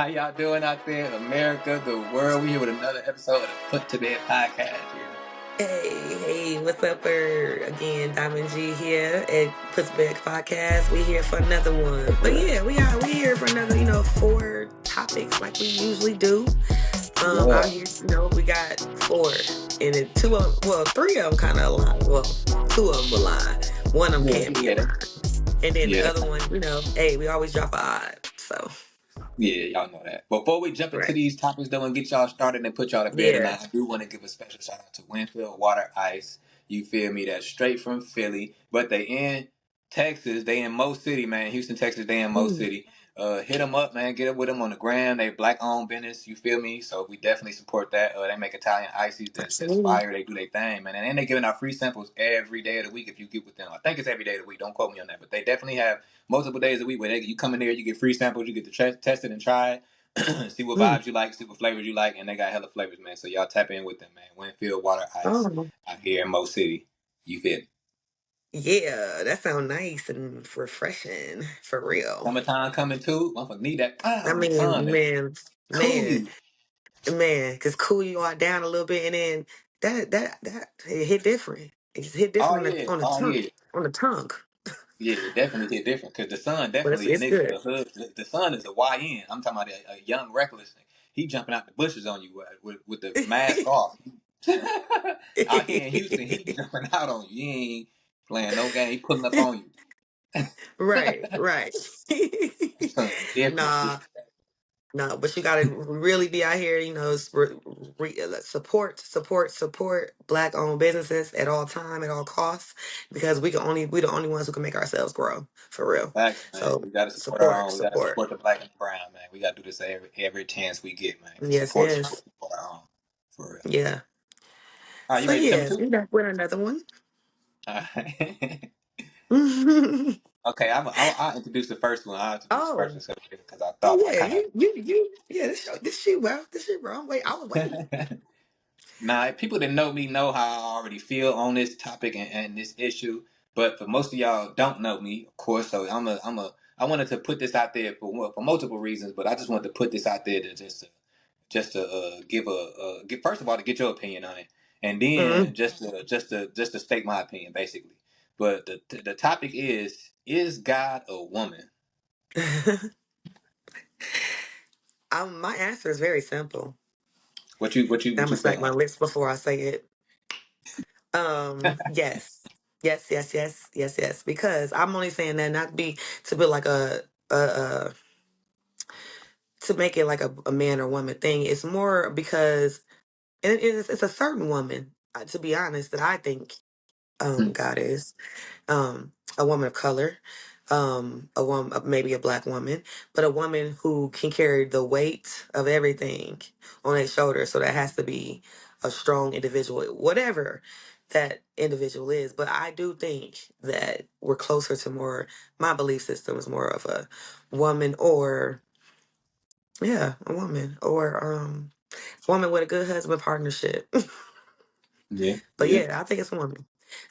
How y'all doing out there in America, the world? We here with another episode of the Put to Bed podcast. Hey, what's up, again, Diamond G here at Puts Back Podcast. We here for another one. But yeah, we here for another, 4 topics like we usually do. Out here, we got 4. And then 3 of them kind of align. Well, 2 of them align. One of them can't be aligned. And then the other one, hey, we always drop a odd. So. Yeah, y'all know that. Before we jump into these topics, though, and get y'all started and put y'all to bed tonight, I do want to give a special shout out to Winfield Water Ice. You feel me? That's straight from Philly, but they in Texas. They in Mo City, man. Houston, Texas. They in Mo City. Hit them up, man. Get up with them on the gram. They black-owned business. You feel me? So we definitely support that. They make Italian ices that's fire. They do their thing, man. And then they giving out free samples every day of the week if you get with them. I think it's every day of the week. Don't quote me on that, but they definitely have multiple days a week where you come in there, you get free samples, you get to test it and try it, see what vibes you like, see what flavors you like, and they got hella flavors, man. So y'all tap in with them, man. Winfield Water Ice out here in Mo City. You feel me? Yeah, that sounds nice and refreshing for real. Summertime coming too. Motherfucker need that. I mean, Sun, man, because cool you all down a little bit, and then that it hit different. It just hit different on the tongue. Yeah. On the tongue. Yeah, it definitely hit different because the son But definitely a it's nigga. good. The hood, the son is a YN. I'm talking about a young reckless. He jumping out the bushes on you with the mask off. Out here in Houston, he jumping out on you. He ain't playing no game. He pulling up on you. right. Son different. No, but you gotta really be out here, support Black-owned businesses at all time, at all costs, because we the only ones who can make ourselves grow for real. Facts, man. So We gotta support our own. We gotta support. support the black and the brown, man. We gotta do this every chance we get, man. Yes, yes, Support our own, for real. yeah. All right, you So ready to jump yes, into we it? back with another one. All right. Okay, I'll introduce the first one. I'll introduce the first oh, one because I thought I yeah, kind yeah. This shit, well, Wait, I was waiting. of. Now, people that know me know how I already feel on this topic and this issue, but for most of y'all don't know me, of course. So I wanted to put this out there for multiple reasons, but I just wanted to put this out there to give first of all to get your opinion on it, and then just to state my opinion basically. But the topic is God a woman? My answer is very simple. What I'm gonna you smack feeling? my lips before I say it. Yes, yes. Because I'm only saying that not to be like a to make it like a man or woman thing. It's more because it's a certain woman, to be honest, that I think God is. A woman of color, a woman, maybe a Black woman, but a woman who can carry the weight of everything on their shoulders. So that has to be a strong individual, whatever that individual is. But I do think that we're closer to more. My belief system is more of a woman, or a woman, or a woman with a good husband partnership. Yeah, But yeah. yeah, I think it's a woman.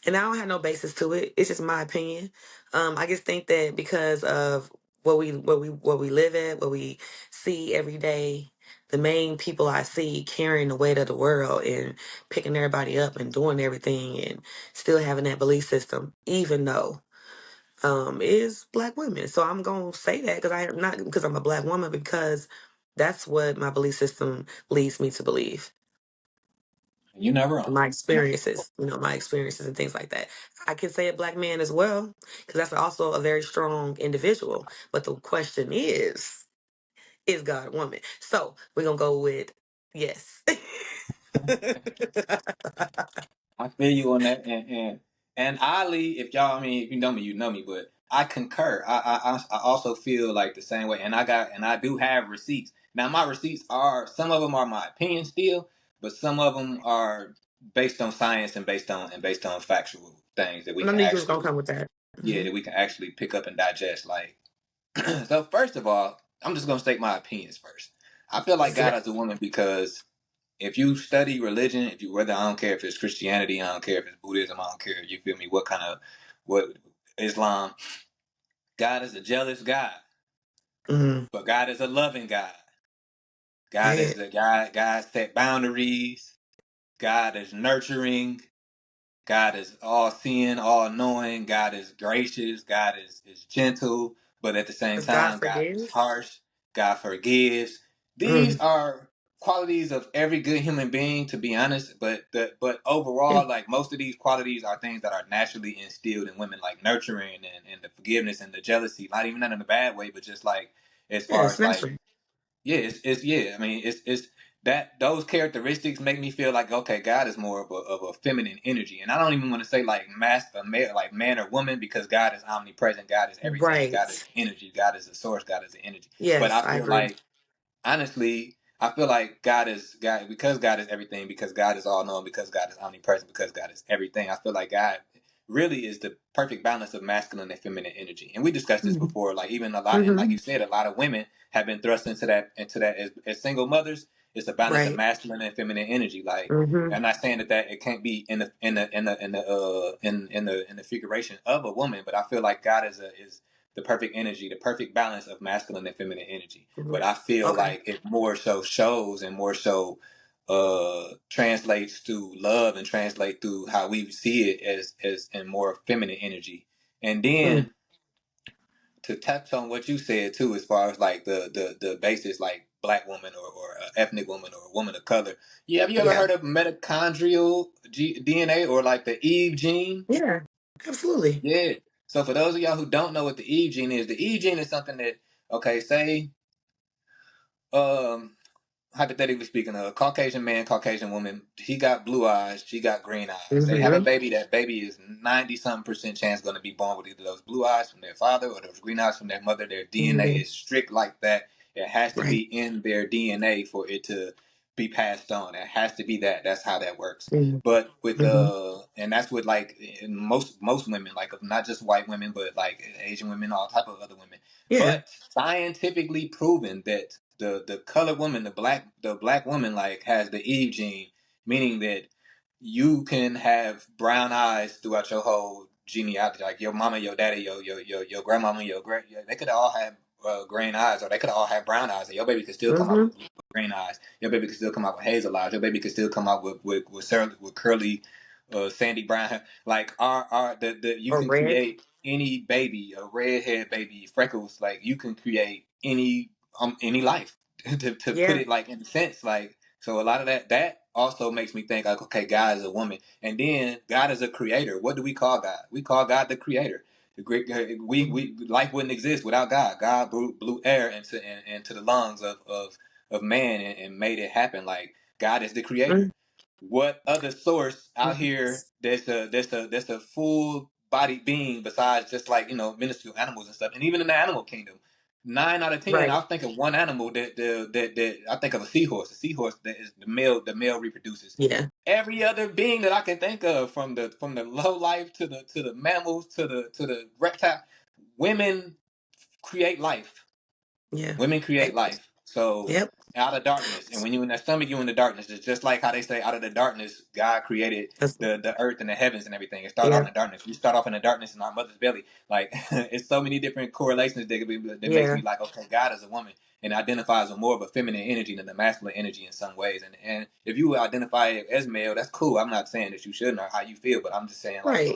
And I don't have no basis to it. It's just my opinion. I just think that because of what we live at, what we see every day, the main people I see carrying the weight of the world and picking everybody up and doing everything and still having that belief system, even though is Black women. So I'm gonna say that because I am not because I'm a Black woman, because that's what my belief system leads me to believe. You're not wrong. My experiences and things like that. I can say a Black man as well, because that's also a very strong individual. But the question is God a woman? So we're gonna go with yes. I feel you on that, and oddly, if y'all, I mean, if you know me, but I concur. I also feel like the same way, and I do have receipts. Now, my receipts are some of them are my opinion still, but some of them are based on science and based on factual things that we And I can knew you was gonna actually, come with that. yeah, Hmm. that we can actually pick up and digest. Like, so first of all, I'm just gonna state my opinions first. I feel like God as a woman because if you study religion, if you whether I don't care if it's Christianity, I don't care if it's Buddhism, I don't care. You feel me? What Islam? God is a jealous God, Hmm. but God is a loving God. God Yeah. is the God. God set boundaries. God is nurturing. God is all seeing, all knowing. God is gracious. God is gentle, but at the same Because God time, God is forgives. harsh. God forgives. These Mm. are qualities of every good human being, to be honest. But overall, like most of these qualities are things that are naturally instilled in women, like nurturing and the forgiveness and the jealousy. Not even not in a bad way, but just like as Yeah, far it's as like natural. yeah, it's yeah. I mean, it's that those characteristics make me feel like okay, God is more of a feminine energy, and I don't even want to say like male, like man or woman, because God is omnipresent. God is everything. Right. God is energy. God is the source. God is the energy. But Yes, I I feel agree. like honestly, I feel like God is God because God is everything, because God is all knowing, because God is omnipresent, because God is everything. I feel like God really is the perfect balance of masculine and feminine energy. And we discussed this Mm-hmm. before, like even a lot, and like Mm-hmm. you said, a lot of women have been thrust into that as single mothers. It's a balance of Right. masculine and feminine energy. Like Mm-hmm. I'm not saying that it can't be in the figuration of a woman, but I feel like God is the perfect energy, the perfect balance of masculine and feminine energy. But I feel Okay. like it more so shows and more so translates through love and translate through how we see it as in more feminine energy. And Mm. then to touch on what you said too, as far as like the basis, like black woman or ethnic woman or a woman of color. Yeah, have you ever Yeah. heard of mitochondrial DNA or like the Eve gene? Yeah. Absolutely. Yeah. So for those of y'all who don't know what the Eve gene is, the Eve gene is something that okay, say um hypothetically speaking, a Caucasian man, Caucasian woman, he got blue eyes, she got green eyes. They have a Mm-hmm. baby, that baby is 90 something percent chance going to be born with either those blue eyes from their father or those green eyes from their mother. Their DNA Mm-hmm. is strict like that. It has to be Right. in their DNA for it to be passed on. It has to be that. That's how that works. Mm-hmm. But with Mm-hmm. and that's with like in most women, like not just white women, but like Asian women, all type of other women. Yeah. But scientifically proven that the colored woman, the black woman, like has the Eve gene, meaning that you can have brown eyes throughout your whole genealogy. Like your mama, your daddy, your grandmama, your great, they could all have green eyes, or they could all have brown eyes, and your baby could still come out Mm-hmm. with green eyes. Your baby could still come out with hazel eyes. Your baby could still come out with curly, sandy brown hair. Like our the you Or can red. create any baby, a redhead baby, freckles. Like you can create any life to put Yeah. it like in a sense like so a lot of that also makes me think like okay, God is a woman, and then God is a creator. What do we call God? We call God the creator. The great Mm-hmm. we life wouldn't exist without God. God blew air into the lungs of man and made it happen. Like God is the creator. What other source out Mm-hmm. here that's a full bodied being besides just like minuscule animals and stuff, and even in the animal kingdom, 9 out of 10, Right. I'll think of one animal that I think of a seahorse. A seahorse that is the male reproduces. Yeah. Every other being that I can think of, from the low life to the mammals to the reptile, women create life. Yeah. Women create Hey, life. So yep. out of darkness, and when you in that stomach, you in the darkness. It's just like how they say, out of the darkness, God created That's, the earth and the heavens and everything. It started off yeah. in the darkness. We start off in the darkness in our mother's belly. Like it's so many different correlations that makes Yeah. me like, okay, God is a woman and identifies with more of a feminine energy than the masculine energy in some ways. And if you identify as male, that's cool. I'm not saying that you shouldn't or how you feel, but I'm just saying like Right.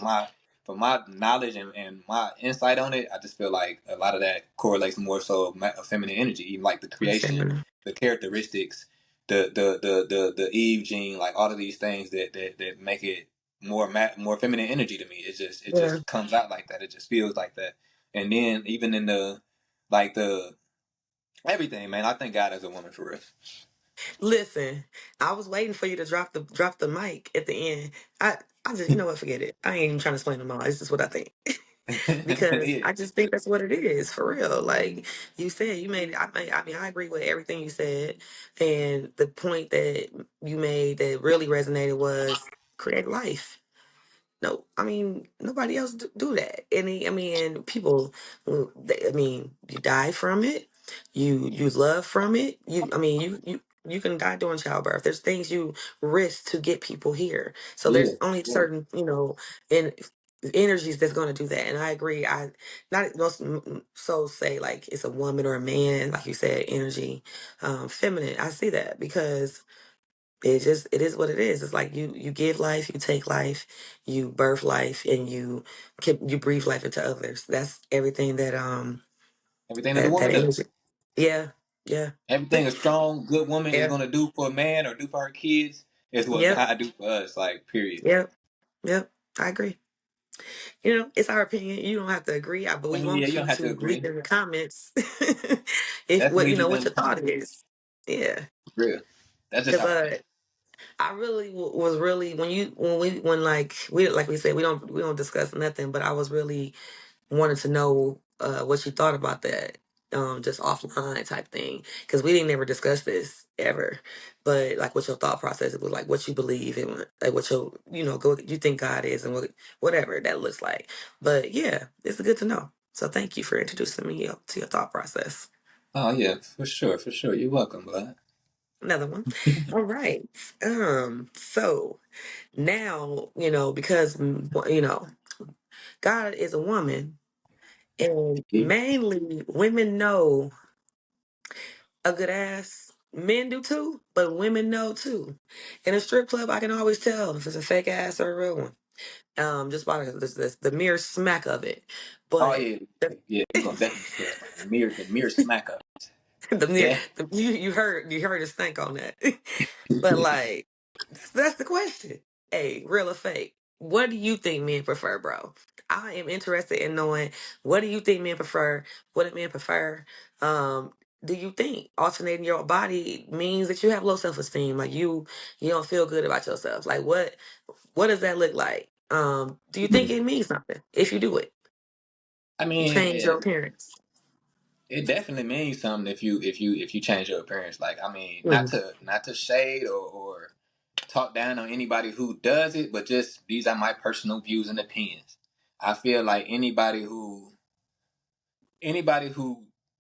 from my knowledge and my insight on it, I just feel like a lot of that correlates more so of feminine energy, even like the I'm creation, saying. the characteristics, the Eve gene, like all of these things that make it more feminine energy to me. It Yeah. just comes out like that. It just feels like that. And then even in the everything, man, I thank God as a woman for real. Listen, I was waiting for you to drop the mic at the end. I just, you know what, forget it. I ain't even trying to explain them all. It's just what I think. Because Yeah, I just think that's what it is for real. Like you said, you made. I mean, I agree with everything you said, and the point that you made that really resonated was create life. No, I mean nobody else do that. I mean, people. I mean, you die from it. You love from it. I mean, you can die during childbirth. There's things you risk to get people here. So yeah, there's only yeah, certain in energies that's going to do that. And I agree. Not most so say like it's a woman or a man, like you said, energy. feminine. I see that because it is what it is. It's like you give life, you take life, you birth life, and you breathe life into others. That's everything Everything that a that woman does. energy. Yeah, yeah, Everything a strong, good woman is yeah, gonna do for a man or do for her kids is what yep, God do for us. Like, period. yep, yep. I agree. It's our opinion. You don't have to agree, but I we mean, yeah, want you you don't have to to leave agree. in the comments if what Definitely leave it what in the your thought comments. is. Yeah, Real. That's just because our opinion. I really was really when we like we said we don't discuss nothing, but I was really wanted to know what you thought about that, just offline type thing, because we didn't ever discuss this ever, but like what your thought process was, like what you believe and like what your go you think God is and whatever that looks like. But yeah, it's good to know. So thank you for introducing me to your thought process. Oh yeah, for sure, for sure. You're welcome, bud. Another one. All right. So now because God is a woman, and mainly women know a good ass. Men do too, but women know too. In a strip club, I can always tell if it's a fake ass or a real one. Just by the mere smack of it. Oh But yeah, yeah. You're gonna definitely tell by the mere smack of it. the mere Yeah. you heard us think on that. But like that's the question. Hey, real or fake? What do you think men prefer, bro? I am interested in knowing, what do you think men prefer? What do men prefer? Um, do you think alternating your body means that you have low self esteem? Like you don't feel good about yourself? Like what does that look like? Do you think it means something if you do it? I You mean, change your appearance. it definitely means something if you change your appearance. Like, I mean, not Mhm. to shade or talk down on anybody who does it, but just these are my personal views and opinions. I feel like anybody who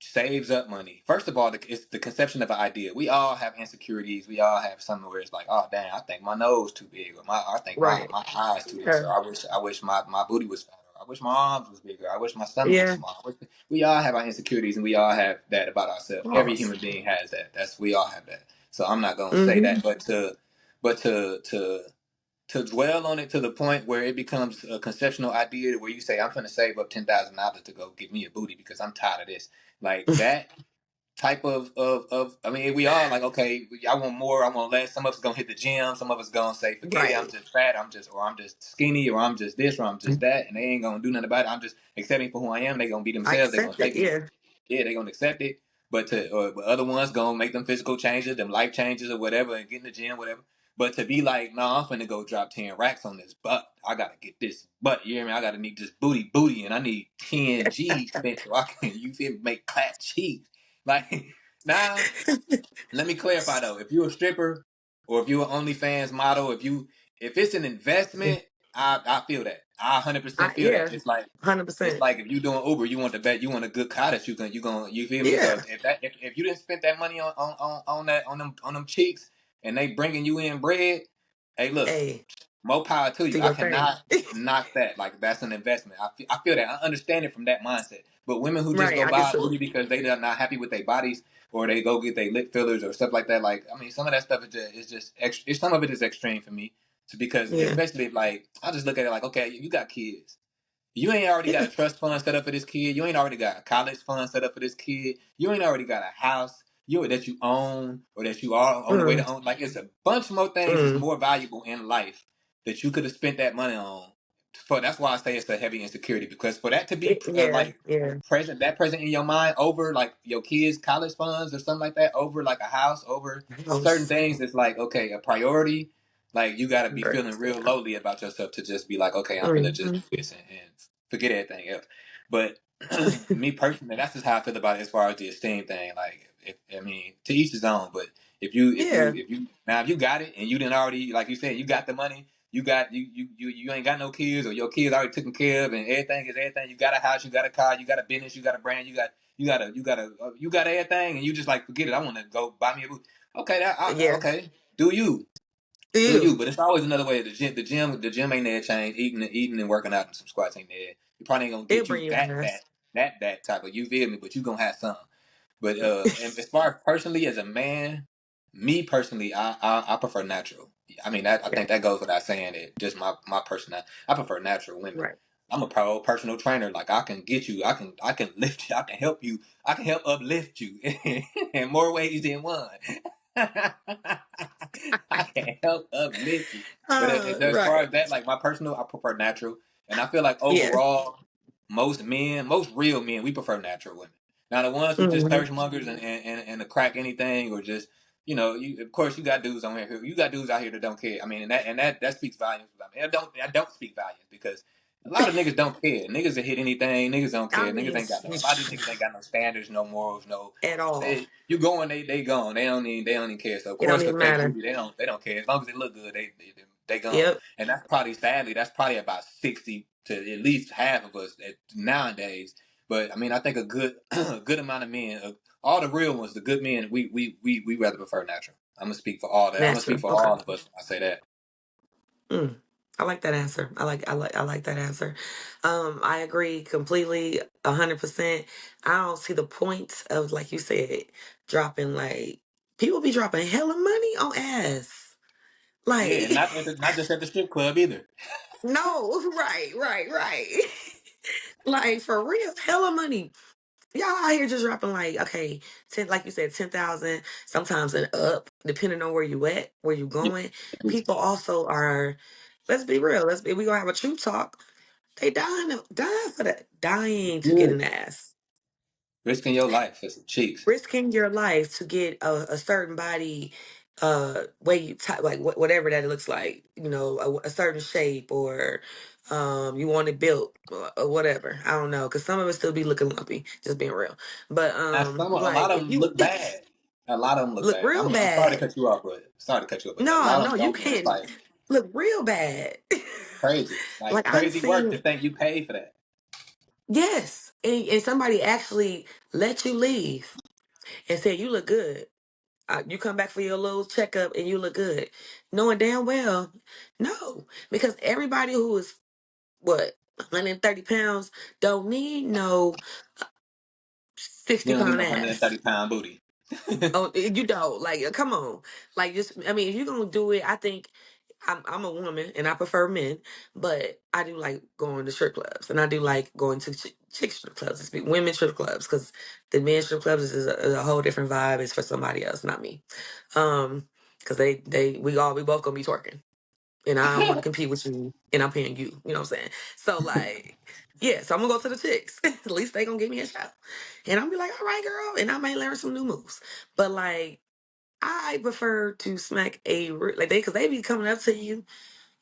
saves up money. First of all, it's the conception of an idea. We all have insecurities. We all have something where it's like, oh dang, I think my nose too big, or I think my Right. eyes too this, Yeah. or I wish my booty was fatter. I wish my arms was bigger. I wish my stomach was Yeah. small. We all have our insecurities, and we all have that about ourselves. Every Pause. human being has that. We all have that. So I'm not gonna say Mm-hmm. that, but to dwell on it to the point where it becomes a conceptual idea where you say, I'm gonna save up $10,000 to go get me a booty because I'm tired of this. Like that type of I mean, we all like, okay, I want more, I want less. Some of us gonna hit the gym, some of us gonna say, forget it, I'm Right. just fat, I'm just skinny, or I'm just this, or I'm just that, and they ain't gonna do nothing about it. I'm just accepting for who I am. They gonna be I themselves, they gonna accept it. take me. Yeah. Yeah, they gonna accept it. But other ones gonna make them physical changes, them life changes or whatever, and get in the gym, whatever. But to be like, no, I'm finna go drop 10 racks on this butt. I gotta get this butt. You hear me? I gotta need this booty, and I need 10 G's spent so I can, you feel me, make clap cheeks. Like, now, let me clarify though. If you're a stripper or if you're an OnlyFans model, if it's an investment, I feel that. I 100% feel that. Yeah. Just like it's 100%. like if you doing Uber, you want the bet, you want a good car that you feel me. So Yeah. if you didn't spend that money on them cheeks and they bringing you in bread, hey look, Hey, more power to do you. I your thing. cannot knock that. Like, that's an investment. I feel that. I understand it from that mindset. But women who just Right. go I get buy a to booty because they are not happy with their bodies, or they go get their lip fillers or stuff like that. Like, I mean, some of that stuff is just extra. Some of it is extreme for me. So because Yeah. especially if, like, I just look at it like, okay, you got kids. You ain't already got Yeah. a trust fund set up for this kid. You ain't already got a college fund set up for this kid. You ain't already got a house that you own or that you are on the way to Mm, own. Like, it's a bunch more things that's mm. more valuable in life that you could have spent that money on. That's why I say it's a heavy insecurity, because for that to be Yeah. like Yeah. present in your mind over like your kids' college funds or something like that, over like a house, over certain House. things, it's like, okay, a priority. Like, you got to be Right. feeling real lowly about yourself to just be like, okay, I'm finna just Mm-hmm. do this and forget everything else. But me personally, that's just how I feel about it as far as the esteem thing. Like, I mean, to each his own. But Yeah. if you got it and you didn't already, like you said, you got the money, you ain't got no kids, or your kids already taken care of, and everything is everything. You got a house, you got a car, you got a business, you got a brand, you got everything, and you just like, forget it. I want to go buy me a boot. Okay, Yeah. okay, do you? Do Do you? you? But it's always another way. The gym ain't there. Change eating and working out and some squats ain't there. You probably ain't gonna It'll get bring you you that ass. that that that type of, you feel me. But you gonna have some. But and as far as personally as a man, me personally, I prefer natural. I mean, that I Yeah, think that goes without saying. It just my personal. I prefer natural women. right. I'm a pro personal trainer. Like I can get you. I can lift you. I can help you. I can help uplift you in more ways than one. I can help uplift you. But as far Right. as that, like my personal, I prefer natural, and I feel like Yeah. overall, most men, most real men, we prefer natural women. Now the ones who just Hmm. thirst mongers and to crack anything or just you of course you got dudes on here you got dudes out here that don't care. I mean and that speaks volumes. I mean I don't speak volumes because a lot of niggas don't care. Niggas that hit anything, niggas don't I care. mean, Niggas ain't got no a lot of these niggas ain't got no standards, no morals, no at all. you going, they gone. They don't even care. So of It don't course the even fake matter. beauty, they don't care. As long as they look good, they gone. Yep. And that's probably sadly, that's probably about 60 to at least half of us nowadays. But I mean, I think a good a good amount of men, all the real ones, the good men, we rather prefer natural. I'm gonna speak for all that. I'm gonna speak Natural. for Okay. all of us when I say that. Mm. I like that answer. I like that answer. I agree completely, 100%. I don't see the point of, like you said, dropping like people be dropping hella money on ass. Yeah, Like, and not just at the strip club either. no, right. Like for real, hella money. Y'all out here just dropping like, okay, 10, like you said, 10,000, sometimes and up, depending on where you at, where you Yeah. going. People also are, let's be real, we gonna have a true talk. They dying for that, dying to get Yeah. an ass, Risking your life for some cheeks. risking your life to get a certain body, way you like whatever that it looks like, a certain shape, or you want it built, or whatever. I don't know, because some of it still be looking lumpy. Just being real, but Now, a like lot of if them you look bad. A lot of them look look bad. real I'm sorry to bad, cut you off, but a no, lot of no, them you don't. It's can't like look real bad. crazy, like Like I've crazy work to seen, think you paid for that. yes, and somebody actually let you leave and said you look good. You come back for your little checkup and you look good, knowing damn well, no, because everybody who is what 130 pounds don't need no You 60 don't need pound no 130 ass. pound booty. Oh, you don't like. Come on, like just. I mean, if you're gonna do it, I think I'm a woman and I prefer men, but I do like going to strip clubs and I do like going to chick strip clubs, women strip clubs, because the men strip clubs is a whole different vibe. It's for somebody else, not me. Because we both gonna be twerking, and I don't want to compete with you, and I'm paying you. You know what I'm saying? So like, yeah. So I'm gonna go to the chicks. At least they gonna give me a show, and I'm be like, all right, girl, and I may learn some new moves. But like, I prefer to smack like because they be coming up to you,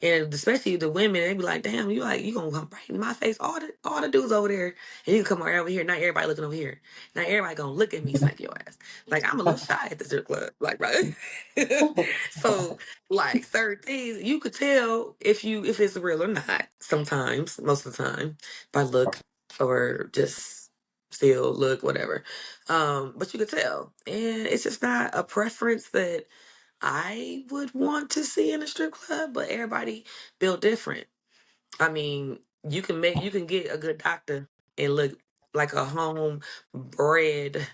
and especially the women, they be like, "Damn, you gonna come right in my face?" All the dudes over there, and you come right over here. Not everybody looking over here. Not everybody gonna look at me smack your ass. Like I'm a little shy at the strip club, like right. So like certain things, you could tell if it's real or not. Sometimes, most of the time, by look or just still look, whatever. But you could tell, and it's just not a preference that I would want to see in a strip club, but everybody built different. I mean, you can get a good doctor and look like a homebred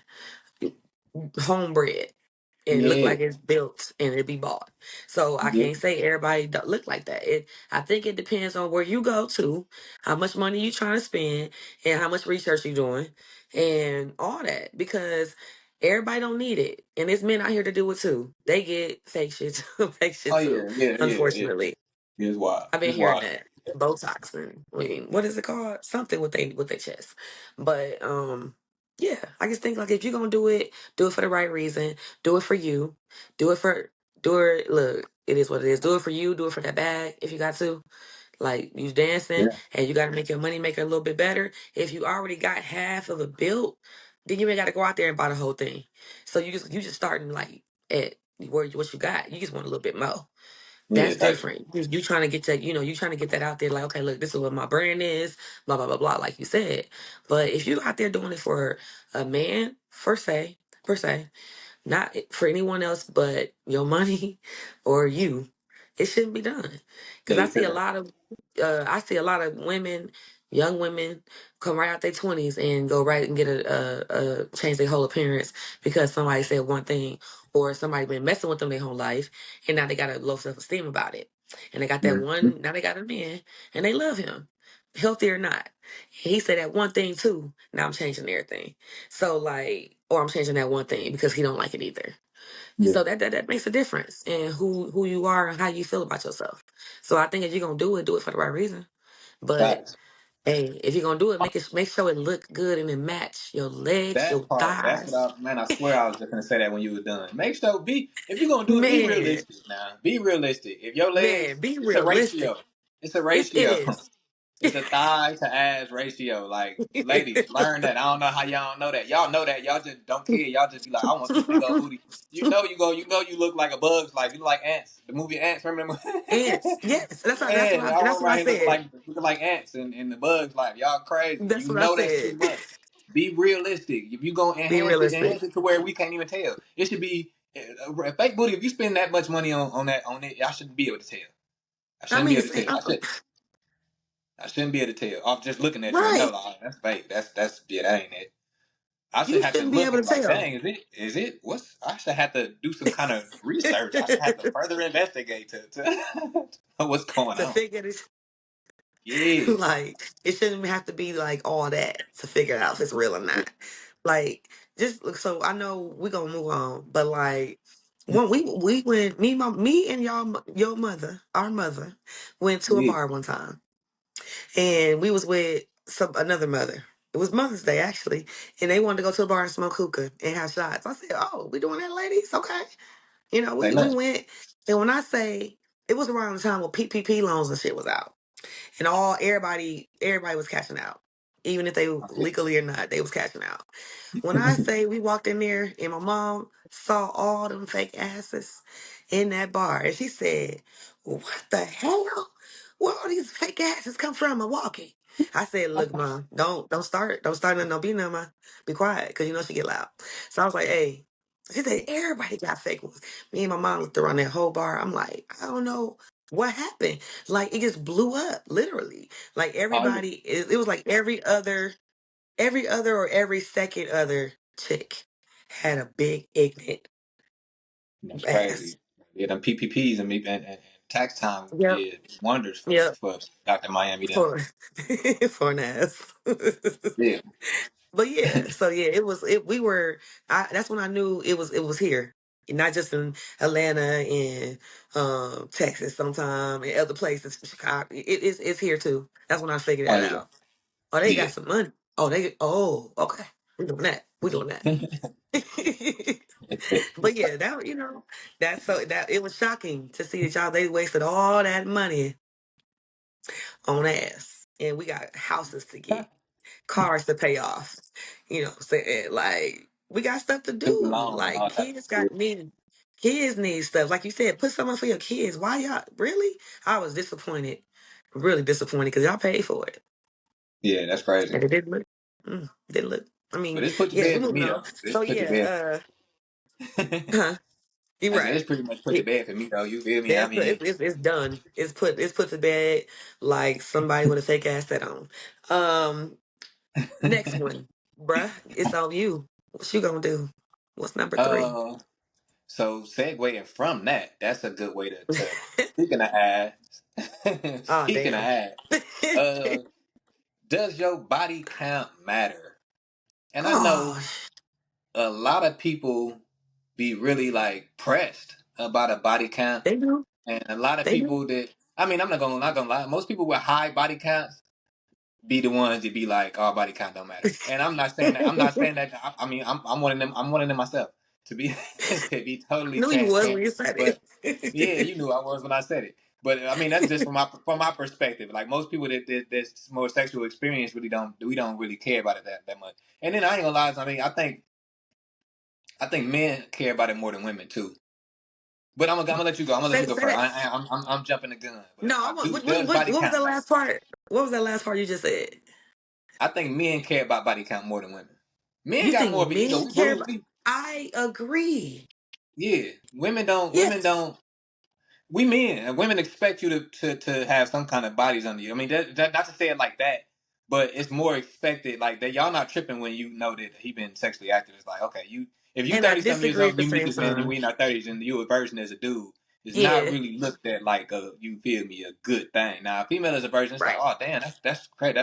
and look Yeah, like it's built and it be bought. So I yeah, can't say everybody don't look like that. I think it depends on where you go to, how much money you trying to spend, and how much research you doing, and all that. Because everybody don't need it, and there's men out here to do it too. They get fake shit, fake oh shit too. yeah, yeah, yeah, yeah. Unfortunately, It's wild. I've been It's hearing wild. that Botox and I mean, what is it called? Something with their chest. But yeah, I just think like if you're gonna do it for the right reason. Do it for you. Do it for do it. Look, it is what it is. Do it for you. Do it for that bag if you got to. Like you dancing Yeah, and you got to make your money maker a little bit better. If you already got half of it built, then you ain't got to go out there and buy the whole thing. So you just starting like at what you got. You just want a little bit more. yeah, That's type shit. different. You trying to get that, you trying to get that out there like, okay, look, this is what my brand is, blah, blah, blah, blah, like you said. But if you out there doing it for a man, per se, not for anyone else but your money or you, it shouldn't be done. Cause Yeah, you feel that? I see a lot of women, Young women come right out their 20s and go right and get a change their whole appearance because somebody said one thing or somebody been messing with them their whole life and now they got a low self esteem about it. And they got that Mhm. one, now they got a man and they love him, healthy or not. He said that one thing too. Now I'm changing everything. So like, or I'm changing that one thing because he don't like it either. Yeah. So that makes a difference in who you are and how you feel about yourself. So I think if you're gonna do it for the right reason. But Facts. hey, if you're gonna do it, make sure it look good and it match your legs, That your part, that's what thighs. I swear I was just gonna say that when you were done. Make sure if you're gonna do it, be Man, realistic now. Be realistic. If your legs, man, be it's a realistic. ratio. It's a It ratio. is. It's a thigh to ass ratio. Like, ladies, learn that. I don't know how y'all don't know that. Y'all know that. Y'all just don't care. Y'all just be like, I want some big old booty. You look like a bug's life. You look like ants. The movie Ants, remember? Ants. Yes, Yeah, y'all that's run what I around here said. looking like ants in the bug's life. Y'all crazy. That's You what I know that's too said. much. Be realistic. If you gonna Be enhance realistic. it to where we can't even tell. It should be a fake booty. If you spend that much money on it, I shouldn't be able to tell. I I shouldn't be mean, able to tell. I shouldn't be able to tell off just looking at you and know right. like, oh, that's fake. That's yeah, that ain't it. I should You have to shouldn't be look able and to be like, tell. dang, is it? What's? I should have to do some kind of research. I should have to further investigate to know what's going To on. figure this Yeah, like it shouldn't have to be like all that to figure out if it's real or not. Like just look. So I know we're gonna move on, but like when we went, me and your mother, our mother, went to a yeah. bar one time, and we was with another mother. It was Mother's Day actually, and they wanted to go to a bar and smoke hookah and have shots. I said, "Oh, we doing that, ladies? Okay." You know, Say we nothing. went, and when I say it was around the time when PPP loans and shit was out and everybody was cashing out, even if they legally or not, they was cashing out. When I say we walked in there and my mom saw all them fake asses in that bar, and she said, "What the hell? Where all these fake asses come from, Milwaukee?" I said, "Look, mom, don't start nothing, don't be nothing, ma. Be quiet, because you know she get loud." So I was like, "Hey." She said, "Everybody got fake ones." Me and my mom looked around that whole bar. I'm like, I don't know what happened. Like it just blew up, literally. Like Oh yeah, everybody, it was like every other or every second other chick had a big ignorant that's ass. crazy. Yeah, them PPPs and tax time Yep, did wonders yep. for Dr. Miami. Then For for an ass. yeah, But yeah, so yeah, it was it we were that's when I knew it was here. Not just in Atlanta and Texas sometime and other places, Chicago. It's here too. That's when I figured oh that yeah, out. Oh, they yeah. got some money. Okay. We're doing that. We're doing that. But yeah, that that's so that it was shocking to see that y'all they wasted all that money on ass. And we got houses to get, cars to pay off. Saying like we got stuff to Student do. loans and Like all types of shit. kids need stuff. Like you said, put something for your kids. Why y'all really? I was disappointed. Really disappointed because y'all paid for it. Yeah, that's crazy. And it didn't look. I But mean, it's put to yeah, we bed for moving me on. though. It's So put to yeah, bed. huh? You're I said right. it's pretty much put to It, bed for me though. You feel me? I that's mean, it's done. It's put to bed like somebody with a fake ass set on. Um, Next one, bruh. It's on you. What you gonna do? What's number three? uh, so segueing from that, that's a good way to speaking of ass. Oh Speaking of damn. ass, uh, does your body count matter? And I Oh, know a lot of people be really like pressed about a body count, they do. and a lot of They do. people that I mean, I'm not gonna lie. Most people with high body counts be the ones that be like, "Oh, body count don't matter." And I'm not saying that. I'm not saying that. I mean, I'm one of them. I'm one of them myself. To be to be I totally knew you was when transparent, you said but yeah, it. you knew I was when I said it. But I mean, that's just from my perspective. Like most people that's more sexual experience we don't really care about it that much. And then I ain't gonna lie. I mean, I think men care about it more than women too. But I'm gonna let you go. I'm gonna let you go Say first. that. I'm jumping the gun. But No, I do. what, Does body what was the count matter? last part? What was that last part you just said? I think men care about body count more than women. Men You got think more of it. men care We, about? we I agree. yeah. Women don't. Women Yes. don't. We men. Women expect you to have some kind of bodies under you. I mean, that not to say it like that, but it's more expected. Like that, y'all not tripping when you know that he been sexually active. It's like, okay, if you And I 30 some years disagree old at and the you meet same this man and time. we in our 30s and you a virgin as a dude, it's not Yeah, really looked at like you feel me, a good thing. Now, a female as a virgin, it's like, right. oh damn, that's great.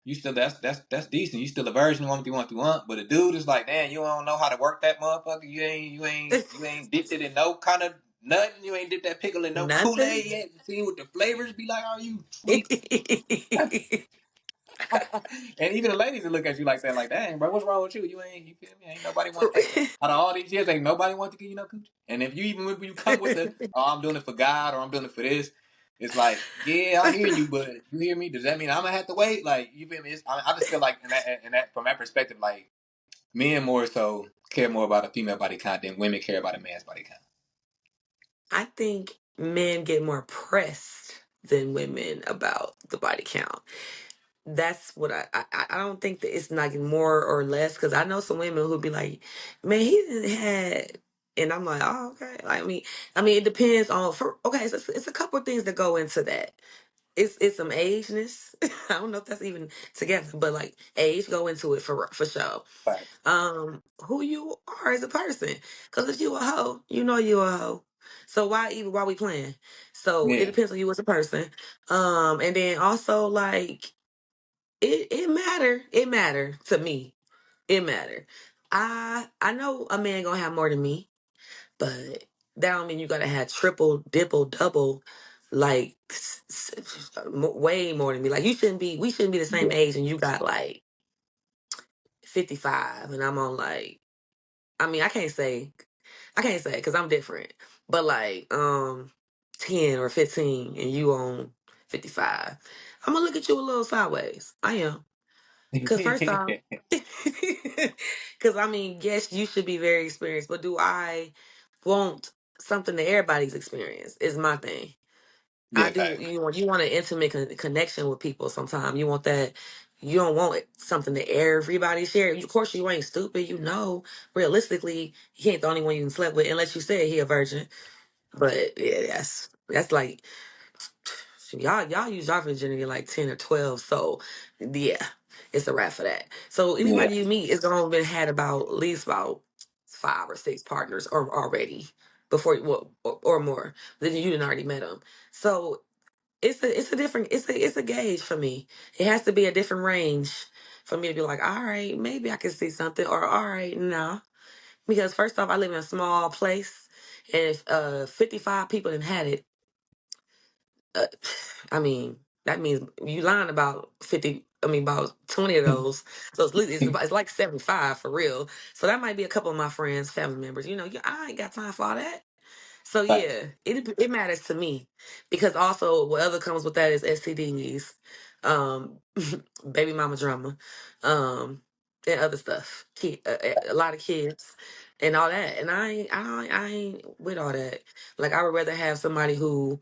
You still that's decent. You still a virgin, want what you want. But a dude is like, damn, you don't know how to work that motherfucker. You ain't dipped it in no kind of nothing. You ain't dipped that pickle in no Nothing. Kool-Aid yet. See what the flavors be like. Are you tweak? And even the ladies will look at you like that, like, dang, bro, what's wrong with you? You feel me? Ain't nobody want, out of all these years, ain't nobody want to give you no coochie. And if you even when you come with oh, I'm doing it for God or I'm doing it for this, it's like, yeah, I hear you, but you hear me? Does that mean I'm gonna have to wait? Like, you feel me? I just feel like in that from that perspective, like men more so care more about a female body count than women care about a man's body count. I think men get more pressed than women about the body count. That's what I don't think that it's like more or less, because I know some women who'd be like, man, he didn't had, and I'm like, oh, okay. Like, I mean, it depends on okay. So it's a couple of things that go into that. It's some ageness. I don't know if that's even together, but like age go into it for sure. Right. Who you are as a person, because if you a hoe, you know you a hoe. So why we playing? So it Yeah. depends on you as a person. And then also like it matter to me. It matter. I know a man gonna have more than me, but that don't mean you gotta have triple, dipple, double, like way more than me. Like we shouldn't be the same Yeah. age, and you got like 55, and I'm on like, I mean, I can't say because I'm different, but like 10 or 15, and you on 55, I'm gonna look at you a little sideways. I am. Because first off, because I mean, yes, you should be very experienced, but do I want something that everybody's experienced? Is my thing. I Yeah. do. Fact. You want an intimate connection with people. Sometimes you want that. You don't want something that everybody share. Of course, you ain't stupid. You know, realistically, he ain't the only one you can slept with, unless you said he a virgin. But yeah, that's like y'all use y'all virginity like 10 or 12. So yeah, it's a wrap for that. So Yeah. anybody you meet is gonna been had about at least about 5 or 6 partners or already before well, or more. Then you didn't already met them. So it's a different it's a gauge for me. It has to be a different range for me to be like, all right, maybe I can see something, or all right, no. Because first off, I live in a small place, and if 55 people didn't had it, uh, I mean, that means you lying about 50. I mean, about 20 of those. So it's like 75 for real. So that might be a couple of my friends, family members. I ain't got time for all that. So Fact. yeah, it matters to me, because also what comes with that is STDs, um, baby mama drama, um, and other stuff. A lot of kids and all that. And I ain't with all that. Like, I would rather have somebody who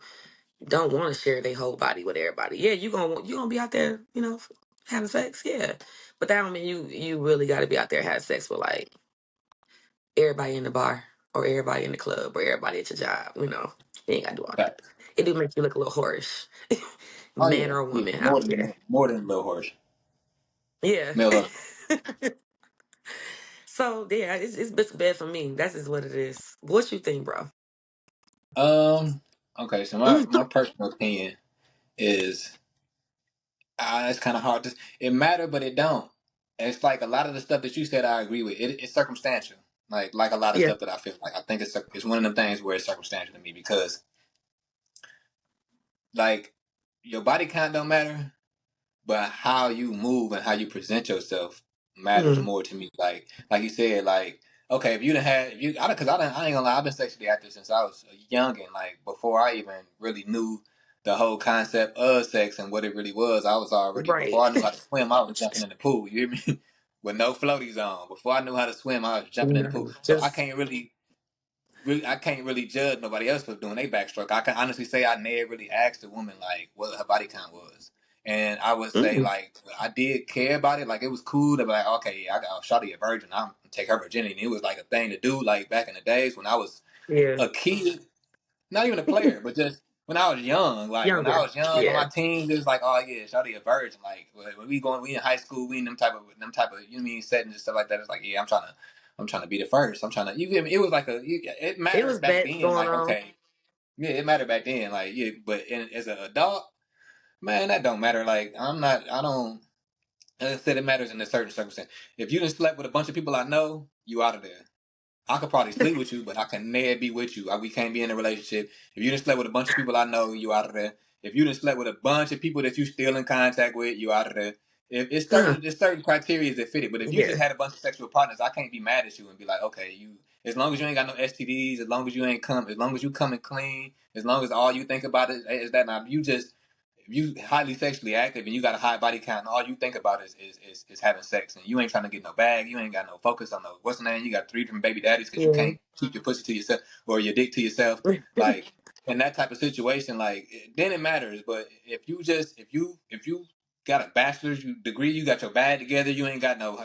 don't want to share their whole body with everybody. Yeah, you gonna be out there, having sex. Yeah, but that don't mean you really got to be out there having sex with like everybody in the bar or everybody in the club or everybody at your job. You ain't gotta do all that. Fact. It do make you look a little whorish, Oh man yeah. or Yeah. woman. I More don't than care. more than Lil Horse. Yeah. Male. So yeah, it's bad for me. That's just what it is. What you think, bro? Okay, so my personal opinion is it's kind of hard to it matter, but it don't. It's like a lot of the stuff that you said I agree with. It's circumstantial. Like a lot of Yeah. stuff that I feel like I think it's one of them things where it's circumstantial to me because like your body count don't matter, but how you move and how you present yourself matters Mm, more to me. Like you said, like okay, if you done had if you I don't because I ain't gonna lie, I've been sexually active since I was young and like before I even really knew the whole concept of sex and what it really was. I was already right. before I knew how to swim, I was jumping in the pool. You hear me? With no floaties on. Before I knew how to swim, I was jumping in the pool. No, So I just can't really I can't really judge nobody else for doing their backstroke. I can honestly say I never really asked a woman like what her body count was. And I would say mm, like I did care about it. Like it was cool to be like, okay, yeah, I got Shawty a virgin. I'm gonna take her virginity. And it was like a thing to do like back in the days when I was yeah. a kid. Not even a player, but just when I was young, like when I Younger. was young in Yeah. my teens, it was like, oh yeah, shawty a virgin. Like when we in high school, we in them type of you know what I mean settings and stuff like that. It's like, yeah, I'm trying to be the first. I'm trying to, you feel me? It was like it It mattered was back bets then. going Like, on. okay, yeah, it mattered back then. Like, yeah, but as an adult, man, that don't matter. Like, I don't. As I said, it matters in a certain circumstance. If you done slept with a bunch of people I know, you out of there. I could probably sleep with you, but I can never be with you. We can't be in a relationship. If you done slept with a bunch of people I know, you out of there. If you done slept with a bunch of people that you still in contact with, you out of there. If it's Huh. certain, there's certain criteria that fit it. But if you Yeah. just had a bunch of sexual partners, I can't be mad at you and be like, okay, you. As long as you ain't got no STDs, as long as you coming clean, as long as all you think about is that. Now, if you highly sexually active and you got a high body count and all you think about is having sex and you ain't trying to get no bag, you ain't got no focus on no what's the name, you got 3 different baby daddies because you Yeah. can't keep your pussy to yourself or your dick to yourself, like in that type of situation, like then it matters. But if you got a bachelor's degree, you got your bag together, you ain't got no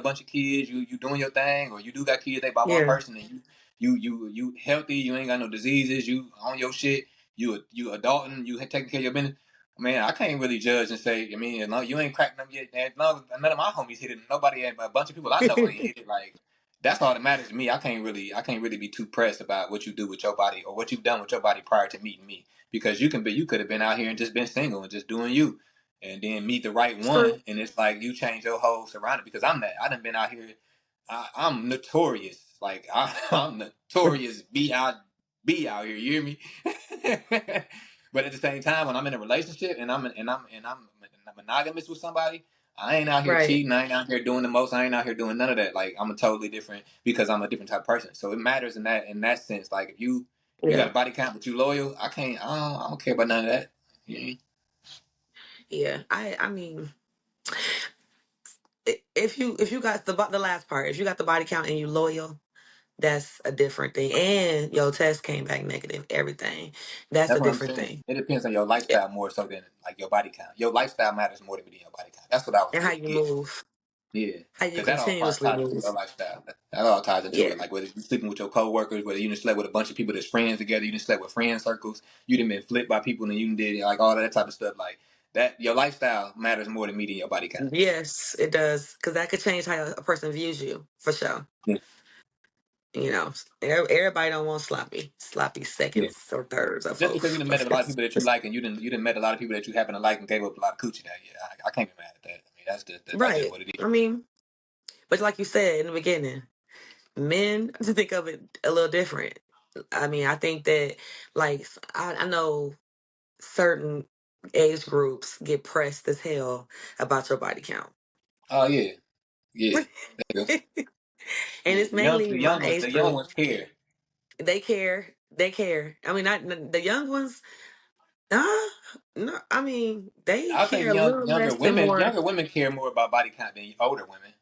bunch of kids, you doing your thing, or you do got kids they by one Yeah. person and you healthy, you ain't got no diseases, you on your shit, you adulting, you taking care of your business. Man, I can't really judge and say. I mean, as long you ain't cracked them yet, as long as none of my homies hit it, nobody, a bunch of people I know ain't hit it. Like that's all that matters to me. I can't really be too pressed about what you do with your body or what you've done with your body prior to meeting me, because you could have been out here and just been single and just doing you, and then meet the right True. one, and it's like you change your whole surrounding. Because I done been out here. I'm notorious. Like I'm notorious. Be out here. You hear me? But at the same time, when I'm in a relationship and I'm monogamous with somebody, I ain't out here Right. cheating. I ain't out here doing the most. I ain't out here doing none of that. Like I'm a totally different because I'm a different type of person. So it matters in that sense. Like if you got Yeah. a body count but you loyal, I don't care about none of that. Yeah. Yeah. I mean, if you got the last part, if you got the body count and you loyal, that's a different thing. And your test came back negative, everything. That's a That's what I'm different saying. thing. It depends on your Yeah. lifestyle more so than like your body count. Your lifestyle matters more than your body count. That's what I was And how really you getting. move, Yeah, how you because that all part continuously ties into move. your lifestyle. That all ties into Yeah. it. Like whether you sleeping with your coworkers, whether you done slept with a bunch of people that's friends together, you done slept with friend circles, you done been flipped by people and you did like all of that type of stuff. Like that, your lifestyle matters more than meeting your body count. Yes, it does. Because that could change how a person views you, for sure. Yeah, Everybody don't want sloppy yeah. seconds or thirds or Just because you fourths. done met a lot of people that you like and you done met a lot of people that you happen to like and gave up a lot of coochie. That yeah, I can't be mad at that. I mean, that's just Right. what it I is. mean, but like you said in the beginning, men to think of it a little different. I mean, I think that like I know certain age groups get pressed as hell about your body count. Oh yeah, yeah. There you go. And Yeah, it's mainly the my young ones, age the young group. ones care. They care. They care. I mean, not the young ones. No. I mean, they I think care a little less than more. younger women care more about body count than older women.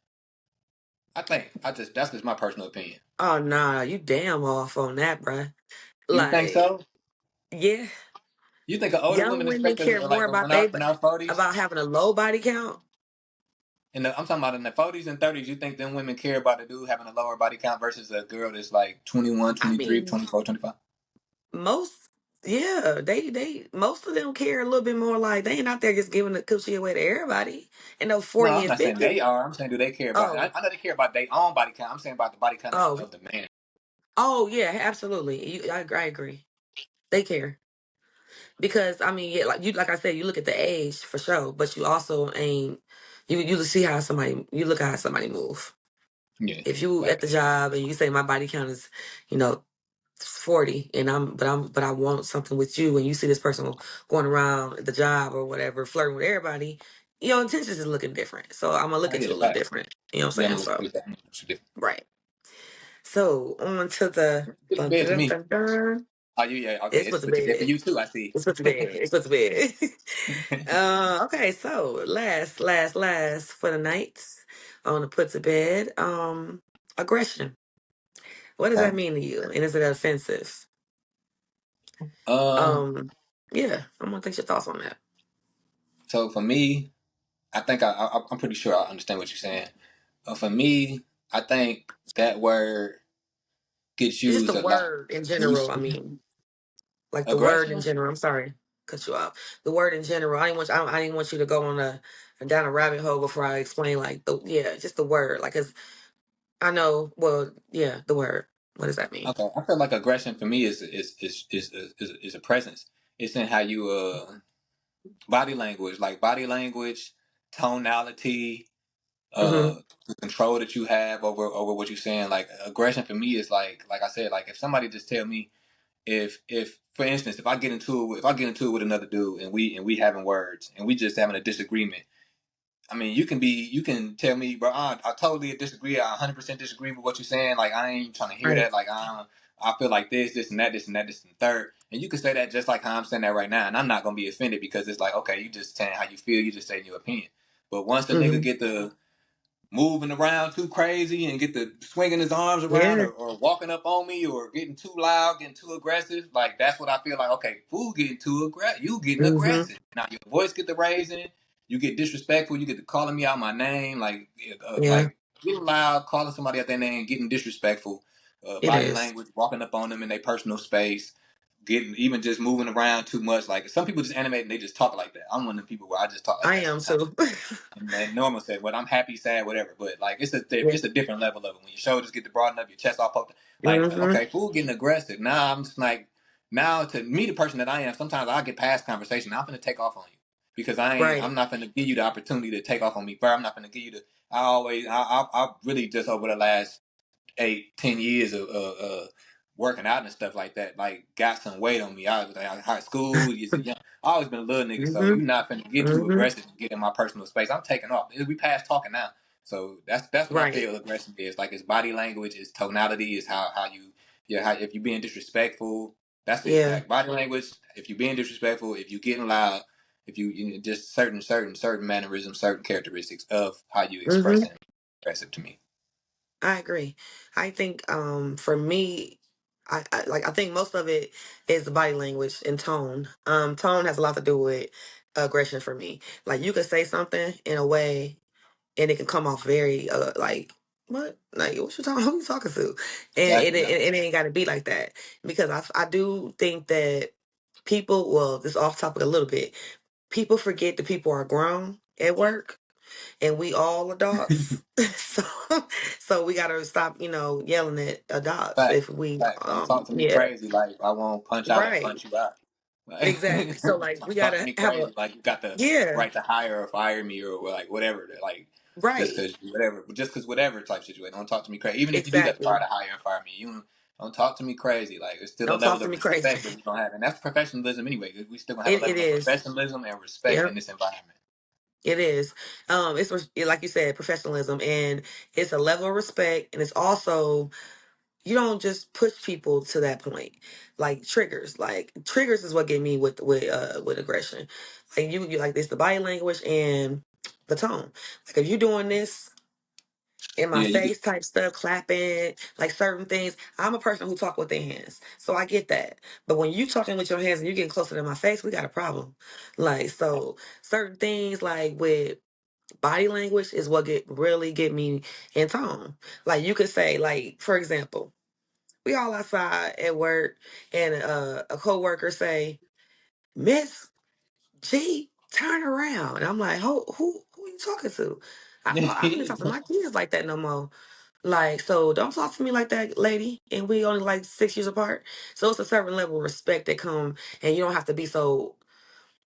That's just my personal opinion. Oh nah, you damn off on that, bruh. You think Like, so? yeah, You think an older young woman, women especially care more like about in our 40s, about having a low body count. I'm talking about in the 40s and 30s, you think them women care about a dude having a lower body count versus a girl that's like 21, I 23, mean, 24, 25? most yeah, they most of them care a little bit more. Like they ain't out there just giving the coochie away to everybody. And those No, 40 I'm and not saying 50. they are. I'm saying do they care about Oh, I know they care about their own body count. I'm saying about the body count of oh, of the man. oh yeah, absolutely. I agree. They care. Because I mean, yeah, like I said, you look at the age for sure, but you also ain't you see how you look at how somebody move. Yeah. If you at the Facts. job and you say my body count is, you know, 40 and but I want something with you and you see this person going around at the job or whatever, flirting with everybody, your intentions is looking different. So I'm gonna look Oh at yeah, you a little facts. different. You know what Yeah, I'm I'm saying? gonna look So at that. It's different. right. So on to the Put to dun, bed to dun, me. dun, dun. Oh, you yeah, okay. It's It's put to put to bed for bed. you too, I see. It's put to bed. It's put to bed. Okay, so last for the night on the put to bed. Aggression. What does that Okay. mean to you? And is it offensive? Uh, Um, yeah, I'm gonna take your thoughts on that. so for me, I think I'm pretty sure I understand what you're saying. For me, I think that word gets Just used a a lot word in general. I loosely. mean, Like the word in Aggression? general. I'm sorry, cut you off. The word in general. I didn't want you to go on a down a rabbit hole before I explain like the yeah, just the word. Like, cause I know. Well, yeah, the word. What does that mean? Okay, I feel like aggression for me is a presence. It's in how you body language, like body language, tonality, Mm-hmm. the control that you have over what you're saying. Like aggression for me is like I said, like if somebody just tell me if for instance if I get into it with another dude and we having words and we just having a disagreement. I mean, you can tell me, bro, I totally disagree. I 100% disagree with what you're saying. Like, I ain't trying to hear Right. that. Like, I feel like this and that, this and that, this and third. And you can say that just like how I'm saying that right now. And I'm not going to be offended because it's like, okay, you just saying how you feel. You just saying your opinion. But once the nigga Mm-hmm. get the moving around too crazy and get the swinging his arms around Yeah. or walking up on me or getting too loud, getting too aggressive, like that's what I feel like. Okay, fool getting too aggressive. You getting Mm-hmm. aggressive. Now your voice get the raising. You get disrespectful. You get to calling me out my name, Yeah. like getting loud, calling somebody out their name, getting disrespectful. It Body is. language, walking up on them in their personal space, getting even just moving around too much. Like some people just animate and they just talk like that. I'm one of the people where I just talk like I that am sometimes. too. And normal said, "Well, I'm happy, sad, whatever." But like, Yeah. it's a different level of it. When your shoulders get to broaden up, your chest all poked. Like, Mm-hmm. okay, fool getting aggressive. Now I'm just like, now to me, the person that I am, sometimes I get past conversation. I'm gonna take off on you because Right. I'm not gonna give you the opportunity to take off on me first. I'm not gonna give you the. I really just over the last 8, 10 years of working out and stuff like that, like got some weight on me. I was like high school, young. I always been a little nigga, so Mm-hmm. you not finna get too Mm-hmm. aggressive and get in my personal space. I'm taking off. We past talking now, so that's what I Right. feel aggression is. Like it's body language, it's tonality, is how you how if you being disrespectful. That's it. Yeah. Like body language. If you being disrespectful, if you getting loud, if you know, just certain mannerisms, certain characteristics of how you Mm-hmm. expressing aggressive to me. I agree. I think for me, I think most of it is the body language and tone. Tone has a lot to do with aggression for me. Like you could say something in a way and it can come off very like what like what you talking who you talking to, and Exactly. Yeah. it ain't got to be like that because I do think that people, well, this off topic a little bit, people forget that people are grown at work and we all adults. So so we gotta stop, yelling at adults Fact, if we fact. Don't talk to me yeah, crazy like I won't punch out and right, punch you out. Like, exactly. So like we don't talk to gotta me have crazy a like you got the yeah, right to hire or fire me or like whatever. Like right, just cause whatever type situation. Don't talk to me crazy. Even if you do got the power exactly. to hire and fire me, you don't talk to me crazy. Like it's still a Don't talk level to of me crazy. respect that we don't have, and that's professionalism anyway. We still gonna have a It level of is. professionalism and respect in Yep. this environment. It is. Like you said, professionalism, and it's a level of respect, and it's also you don't just push people to that point. Like triggers, is what get me with aggression. Like you like this, the body language and the tone. Like if you're doing this in my Yeah, you get face type stuff, clapping, like certain things. I'm a person who talk with their hands, so I get that. But when you talking with your hands and you getting closer to my face, we got a problem. Like so, certain things like with body language is what really get me in tone. Like you could say, like for example, we all outside at work, and a coworker say, "Miss G, turn around," and I'm like, who are you talking to? I don't even talk to my kids like that no more. Like, so don't talk to me like that, lady. And we only like 6 years apart. So it's a certain level of respect that come, and you don't have to be so,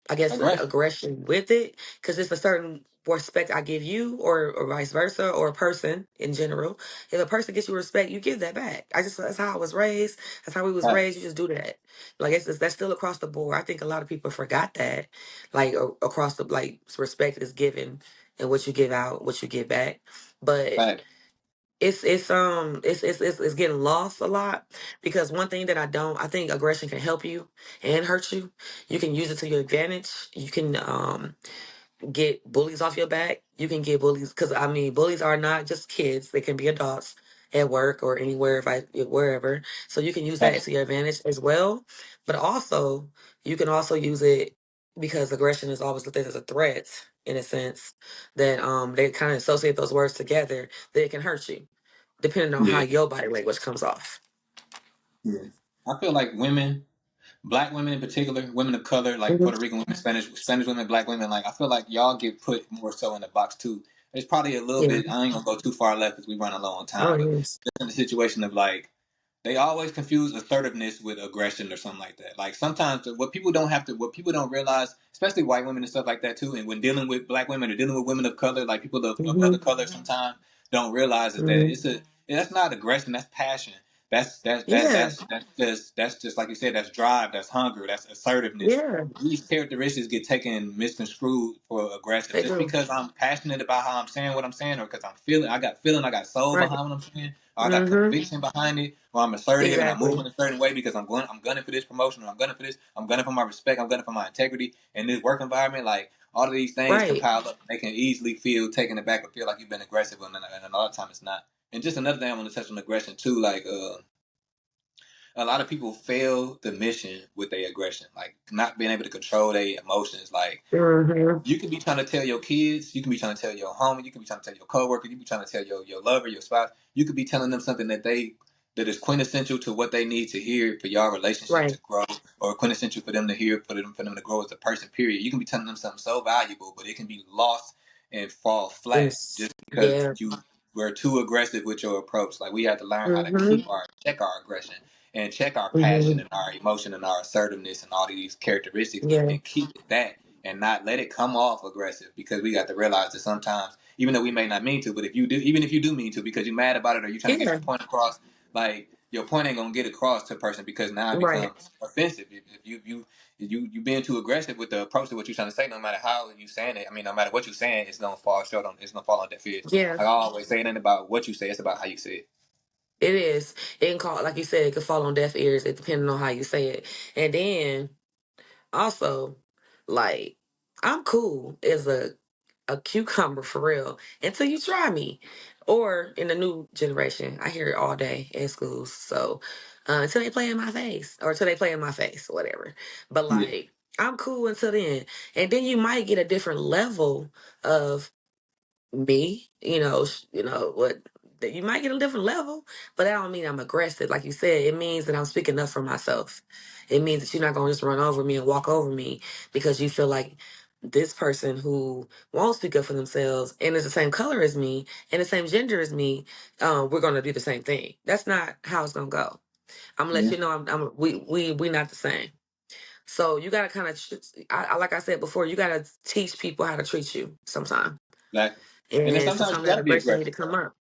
I guess, aggressive. aggression with it, because it's a certain respect I give you, or vice versa, or a person in general. If a person gets you respect, you give that back. That's how I was raised. That's how we was Right, raised. You just do that. Like that's still across the board. I think a lot of people forgot that, like across the like respect is given, and what you give out, what you give back. But right, it's getting lost a lot because one thing that I think aggression can help you and hurt you. You can use it to your advantage. You can get bullies off your back. You can get bullies because I mean bullies are not just kids; they can be adults at work or anywhere, wherever. So you can use that right, to your advantage as well. But also, you can also use it because aggression is always looked at as a threat in a sense that they kind of associate those words together that it can hurt you depending on how yeah, your body language comes off. yeah. I feel like women. Black women in particular, women of color, like Hmm. Puerto Rican women, Spanish women, black women, like I feel like y'all get put more so in the box too. It's probably a little Yeah. bit. I ain't gonna go too far left because we run low on Oh, time, but yes. just in the situation of like they always confuse assertiveness with aggression or something like that. Like sometimes what people don't realize, especially white women and stuff like that too, and when dealing with black women or dealing with women of color, like people of Hmm. other color, sometimes don't realize is that Hmm. that's not aggression, that's passion. That's that that Yeah. that's just like you said. That's drive. That's hunger. That's assertiveness. Yeah. These characteristics get taken misconstrued for aggressive. They Just do. because I'm passionate about how I'm saying what I'm saying, or because I'm feeling, I got soul Right. behind what I'm saying, or I got Hmm. conviction behind it, or I'm assertive and I'm Exactly. moving a certain way because I'm gunning for this promotion, or I'm gunning for this, I'm gunning for my respect, I'm gunning for my integrity in this work environment. Like all of these things can Right. pile up. They can easily feel taken aback or feel like you've been aggressive, and a lot of time it's not. And just another thing I want to touch on aggression too, like a lot of people fail the mission with their aggression, like not being able to control their emotions. Like Hmm. you can be trying to tell your kids, you can be trying to tell your homie, you can be trying to tell your coworker, you can be trying to tell your lover, your spouse. You could be telling them something that is quintessential to what they need to hear for your relationship Right. to grow, or quintessential for them to hear, for them to grow as a person. Period. You can be telling them something so valuable, but it can be lost and fall flat just because Yeah. you were too aggressive with your approach. Like we have to learn how to Hmm. check our aggression and check our passion Hmm. and our emotion and our assertiveness and all of these characteristics Yeah. and keep it that and not let it come off aggressive, because we got to realize that sometimes, even though we may not mean to, but even if you do mean to, because you're mad about it or you're trying to get Yeah. your point across, like your point ain't gonna get across to a person because now it Right. becomes offensive. If you being too aggressive with the approach to what you're trying to say, no matter how you saying it, I mean, no matter what you're saying, it's gonna fall on deaf ears. Yeah. Like I always say, it ain't about what you say, it's about how you say it. It is. It can call, like you said, it could fall on deaf ears. It depending on how you say it. And then also, like, I'm cool as a cucumber for real until you try me. Or in the new generation, I hear it all day in schools. So until they play in my face, or until they play in my face, whatever. But Yeah, like, I'm cool until then. And then you might get a different level of me, what, that you might get a different level, but that don't mean I'm aggressive. Like you said, it means that I'm speaking up for myself. It means that you're not gonna just run over me and walk over me because you feel like this person who won't speak up for themselves and is the same color as me and the same gender as me, we're gonna do the same thing. That's not how it's gonna go. I'm gonna let yeah, you know we not the same. So you gotta kind of, like I said before, you gotta teach people how to treat you sometime. exactly. And then And sometimes you sometimes got that to be aggression need aggressive. to come up.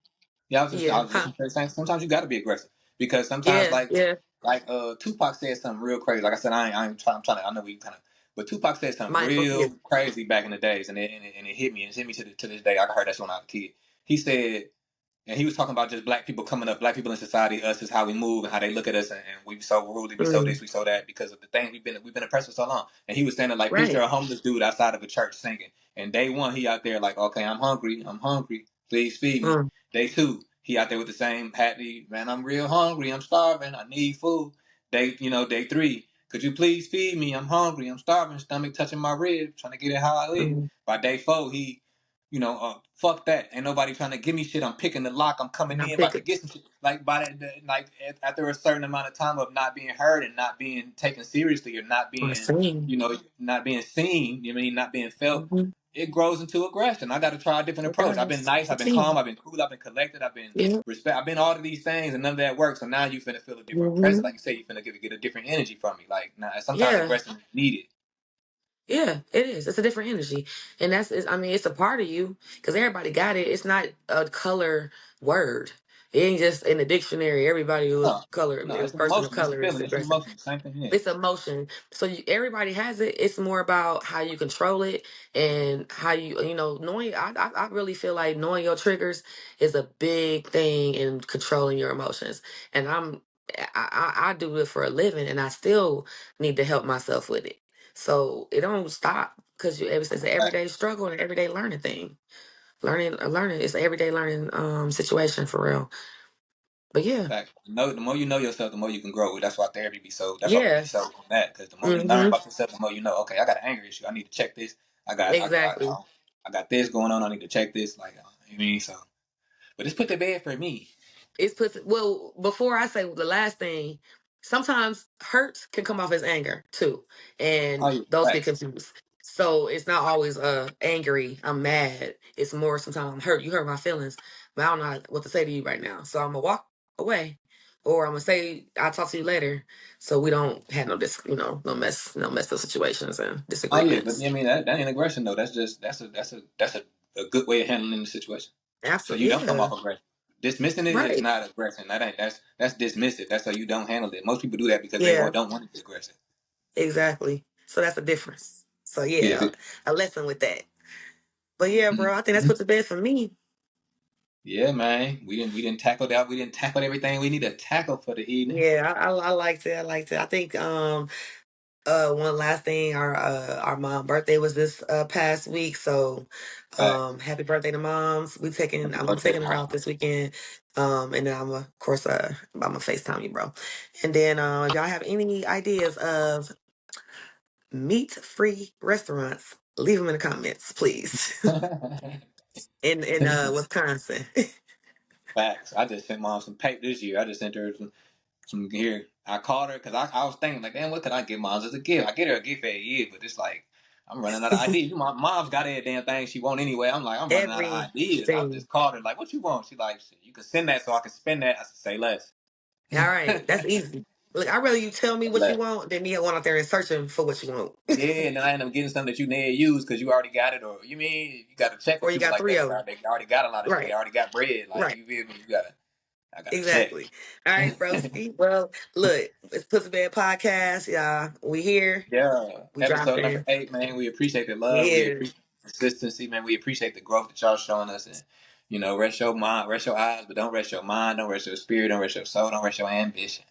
Yeah, I Yeah. was just Huh. gonna say the same. Sometimes you got to be aggressive because sometimes, Yeah. Yeah. Tupac said something real crazy. Like I said, I ain't trying. I'm trying to. I know we kind of, but Tupac said something Mindful. Yeah. real crazy back in the days, and it hit me. And it hit me to this day. I heard that shit when I was a kid. He said, and he was talking about just black people coming up, black people in society, us is how we move and how they look at us, and we so rude, we so Mm. this, we so that because of the thing we've been oppressed for so long. And he was saying that like picture Right. a homeless dude outside of a church singing, and day one he out there like, okay, I'm hungry, please feed me. Mm. Day two he out there with the same patty, man, I'm real hungry, I'm starving, I need food. Day three, could you please feed me? I'm hungry, I'm starving, stomach touching my rib, trying to get it how I live. Mm. By day four fuck that. Ain't nobody trying to give me shit. I'm picking the lock. I'm coming Now in pick about to it get some shit. Like after a certain amount of time of not being heard and not being taken seriously or or sing. not being seen. You know what I mean, not being felt. Mm-hmm. It grows into aggression. I got to try a different It approach. I've been does. nice. I've It been can. calm. I've been cool. I've been collected. I've been Yeah. respect. I've been all of these things, and none of that works. So now you finna feel a different presence. Hmm. Like you say, you finna get a different energy from me. Like now, sometimes Yeah. aggression is needed. Yeah. It is. It's a different energy, and I mean, it's a part of you because everybody got it. It's not a color word. It ain't just in the dictionary. Everybody who is No, color, no, a it's an person of emotion. It's a color is feeling. It's an aggressive. emotion. Same thing. Yeah. It's emotion. So everybody has it. It's more about how you control it and how knowing. I really feel like knowing your triggers is a big thing in controlling your emotions. And I do it for a living, and I still need to help myself with it. So it don't stop because it's an everyday struggle and an everyday learning thing. Learning. It's an everyday learning situation for real. But yeah, Fact. No, the more you know yourself, the more you can grow. That's why therapy be so. That's why we be yeah. so on that. Because the more you learn Hmm. about yourself, the more you know. Okay, I got an anger issue. I need to check this. Exactly. I got this going on. I need to check this. Like, you mean so. But it's put to bed for me. It's put, well, before I say the last thing, sometimes hurt can come off as anger too, Oh, and yeah, those get facts. confused. So it's not always angry, I'm mad. It's more sometimes I'm hurt. You hurt my feelings, but I don't know what to say to you right now. So I'm gonna walk away, or I'm gonna say I'll talk to you later, so we don't have no mess up situations and Oh yeah, but disagreements. I mean that ain't aggression though. That's just a good way of handling the situation. So you Absolutely, don't come yeah, off aggressive. Dismissing it is right, not aggression. That's dismissive. That's how you don't handle it. Most people do that because they yeah, don't want to be aggressive. exactly. So that's the difference. So Yeah. yeah, a lesson with that. But yeah, bro, I think that's Mm-hmm. put to bed for me. Yeah, man. We didn't tackle that. We didn't tackle everything we need to tackle for the evening. Yeah, I liked it. I liked it. I think one last thing, our mom birthday was this past week, so Facts. happy birthday to moms. Happy I'm birthday, taking her mom. out this weekend. And then of course I'm gonna FaceTime you, bro. And then if y'all have any ideas of meat free restaurants, leave them in the comments, please. In Wisconsin. Facts. I just sent mom some paper this year. I just sent her some gear. I called her because I was thinking like, damn, what could I get moms as a gift? I get her a gift every year, but it's like I'm running out of ideas. My mom's got every damn thing she want anyway. I'm like, I'm running out of ideas. I Everything. just called her like, what you want? She like, you can send that so I can spend that. I said, say less. All right, that's easy. Look, I'd rather you tell me what you Less. want than me going out there and searching for what you want. Yeah, and then I end up getting something that you never use because you already got it, or you mean you got to check Or with you people got like three that. of them. They already got a lot of shit. They Right, already got bread. Like right. you feel me? I gotta check. Exactly. All right, broski. Well, look, it's Put to Bed podcast, y'all. We here. Yeah, We episode number dropping. 8, man. We appreciate the We love. We here. appreciate the consistency, man. We appreciate the growth that y'all showing us, and rest your mind, rest your eyes, but don't rest your mind, don't rest your spirit, don't rest your soul, don't rest your ambition.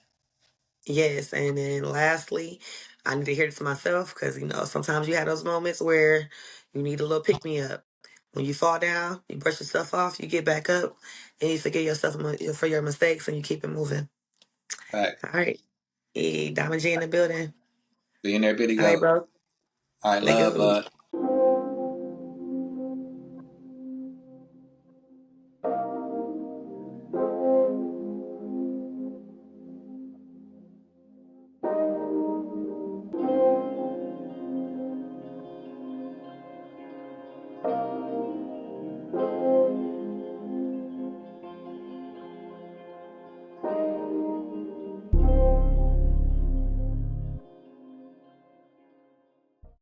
Yes, and then lastly, I need to hear this myself because sometimes you have those moments where you need a little pick me up. When you fall down, you brush yourself off, you get back up, and you forgive yourself for your mistakes, and you keep it moving. Fact. All right. Hey, Diamond G in the building. Being there, Billy All right, go. bro. All right, Let love. go.